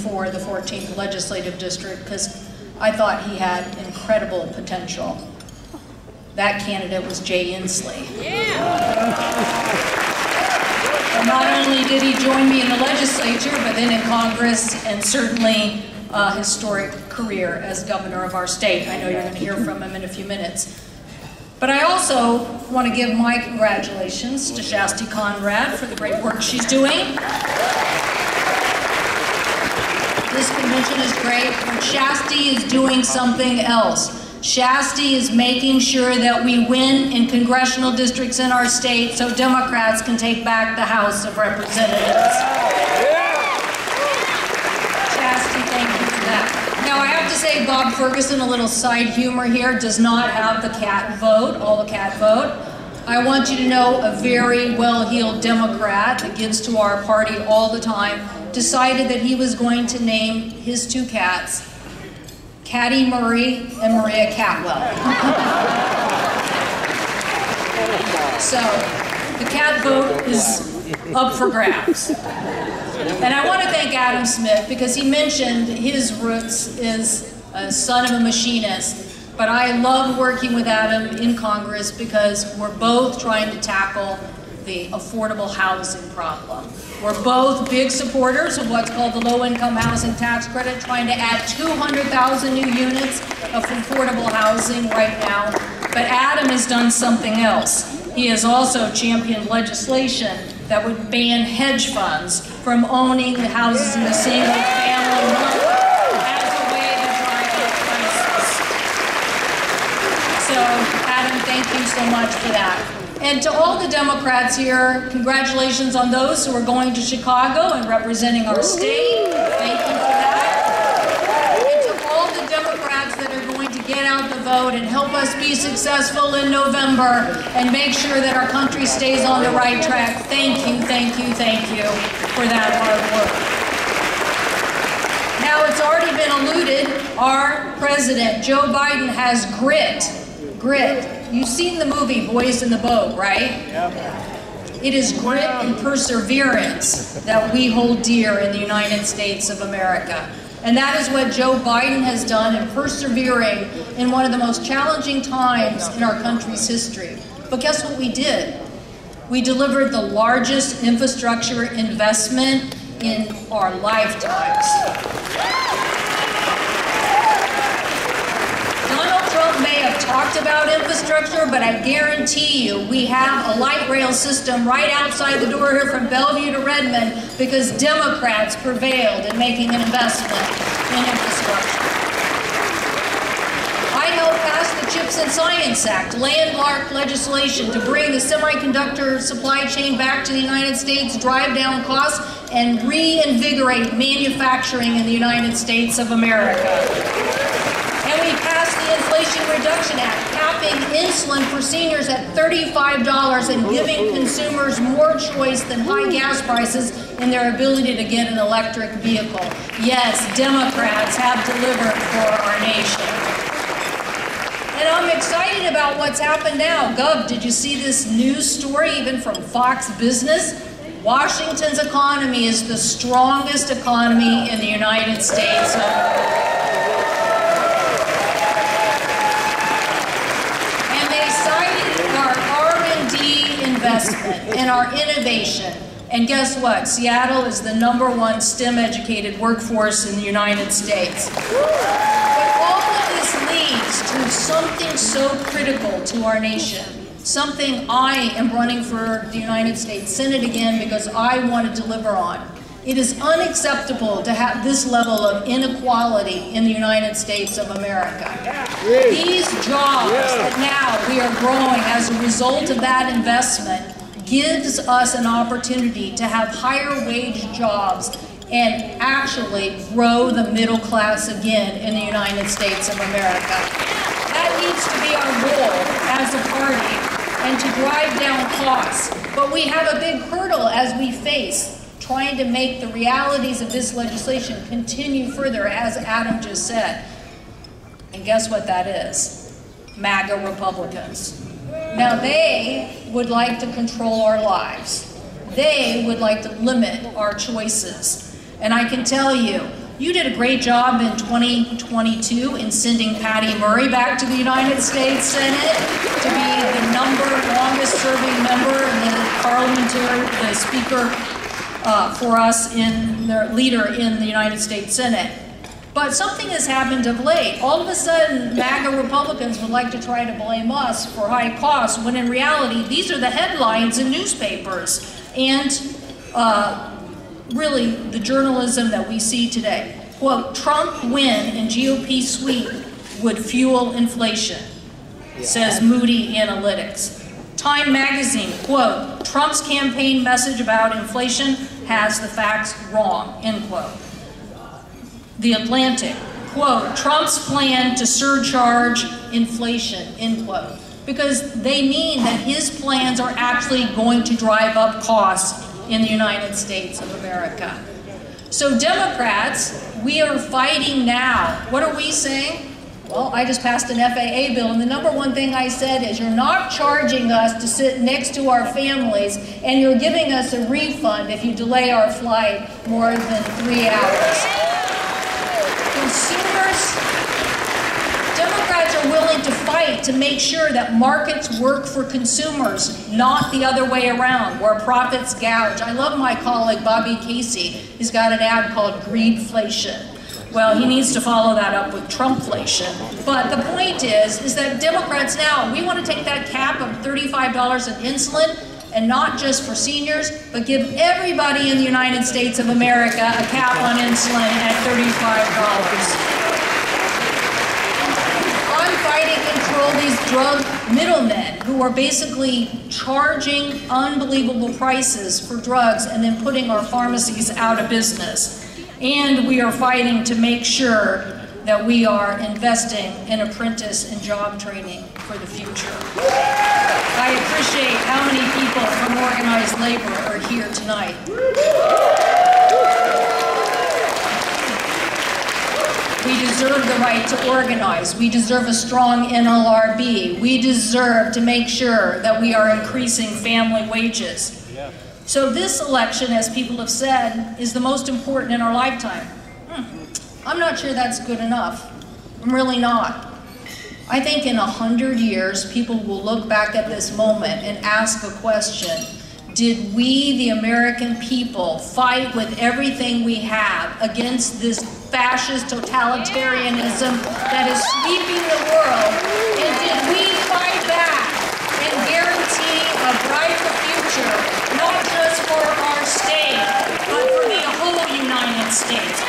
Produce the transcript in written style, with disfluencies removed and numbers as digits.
for the 14th Legislative District because I thought he had incredible potential. That candidate was Jay Inslee. And not only did he join me in the legislature, but then in Congress, and certainly a historic career as governor of our state. I know you're going to hear from him in a few minutes. But I also want to give my congratulations to Shasti Conrad for the great work she's doing. This convention is great, but Shasti is doing something else. Shasti is making sure that we win in congressional districts in our state so Democrats can take back the House of Representatives. Shasti, thank you for that. Now I have to say, Bob Ferguson, a little side humor here, does not have the cat vote, all the cat vote. I want you to know a very well-heeled Democrat that gives to our party all the time decided that he was going to name his two cats Caddy Murray and Maria Cantwell. So the cat vote is up for grabs. And I want to thank Adam Smith because he mentioned his roots is a son of a machinist. But I love working with Adam in Congress because we're both trying to tackle the affordable housing problem. We're both big supporters of what's called the low-income housing tax credit, trying to add 200,000 new units of affordable housing right now. But Adam has done something else. He has also championed legislation that would ban hedge funds from owning the houses in the single-family market as a way to drive up prices. So, Adam, thank you so much for that. And to all the Democrats here, congratulations on those who are going to Chicago and representing our state. Thank you for that. And to all the Democrats that are going to get out the vote and help us be successful in November and make sure that our country stays on the right track, thank you, thank you, thank you for that hard work. Now, it's already been alluded, our president, Joe Biden, has grit. Grit. You've seen the movie Boys in the Boat, right? Yep. It is grit and perseverance that we hold dear in the United States of America. And that is what Joe Biden has done in persevering in one of the most challenging times in our country's history. But guess what we did? We delivered the largest infrastructure investment in our lifetimes. Trump may have talked about infrastructure, but I guarantee you we have a light rail system right outside the door here from Bellevue to Redmond because Democrats prevailed in making an investment in infrastructure. I helped pass the CHIPS and Science Act, landmark legislation to bring the semiconductor supply chain back to the United States, drive down costs, and reinvigorate manufacturing in the United States of America. And we passed the Inflation Reduction Act, capping insulin for seniors at $35 and giving consumers more choice than high gas prices in their ability to get an electric vehicle. Yes, Democrats have delivered for our nation. And I'm excited about what's happened now. Gov, did you see this news story even from Fox Business? Washington's economy is the strongest economy in the United States. Investment and our innovation. And guess what? Seattle is the #1 STEM-educated workforce in the United States. But all of this leads to something so critical to our nation. Something I am running for the United States Senate again because I want to deliver on. It is unacceptable to have this level of inequality in the United States of America. These jobs that now we are growing as a result of that investment gives us an opportunity to have higher wage jobs and actually grow the middle class again in the United States of America. That needs to be our goal as a party and to drive down costs. But we have a big hurdle as we face trying to make the realities of this legislation continue further, as Adam just said. And guess what that is? MAGA Republicans. Now they would like to control our lives. They would like to limit our choices. And I can tell you, You did a great job in 2022 in sending Patty Murray back to the United States Senate to be the longest serving member and the speaker for us, the leader in the United States Senate. But something has happened of late. All of a sudden, MAGA Republicans would like to try to blame us for high costs, when in reality, these are the headlines in newspapers and really the journalism that we see today. Quote, Trump win in GOP sweep would fuel inflation, says Moody Analytics. Time magazine, quote, Trump's campaign message about inflation has the facts wrong, end quote. The Atlantic, quote, Trump's plan to surcharge inflation, end quote. Because they mean that his plans are actually going to drive up costs in the United States of America. So Democrats, we are fighting now. What are we saying? Well, I just passed an FAA bill, and the number one thing I said is you're not charging us to sit next to our families, and you're giving us a refund if you delay our flight more than 3 hours. Consumers, Democrats are willing to fight to make sure that markets work for consumers, not the other way around, where profits gouge. I love my colleague Bobby Casey. He's got an ad called Greedflation. Well, he needs to follow that up with Trumpflation. But the point is that Democrats now, we want to take that cap of $35 in insulin, and not just for seniors, but give everybody in the United States of America a cap on insulin at $35. I'm fighting to control these drug middlemen who are basically charging unbelievable prices for drugs and then putting our pharmacies out of business. And we are fighting to make sure that we are investing in apprentice and job training for the future. I appreciate how many people from organized labor are here tonight. We deserve the right to organize. We deserve a strong NLRB. We deserve to make sure that we are increasing family wages. So this election, as people have said, is the most important in our lifetime. I'm not sure that's good enough. I'm really not. I think in 100 years, people will look back at this moment and ask a question. Did we, the American people, fight with everything we have against this fascist totalitarianism that is sweeping the world? And did we fight back and guarantee a brighter future, not just for our state, but for the whole United States?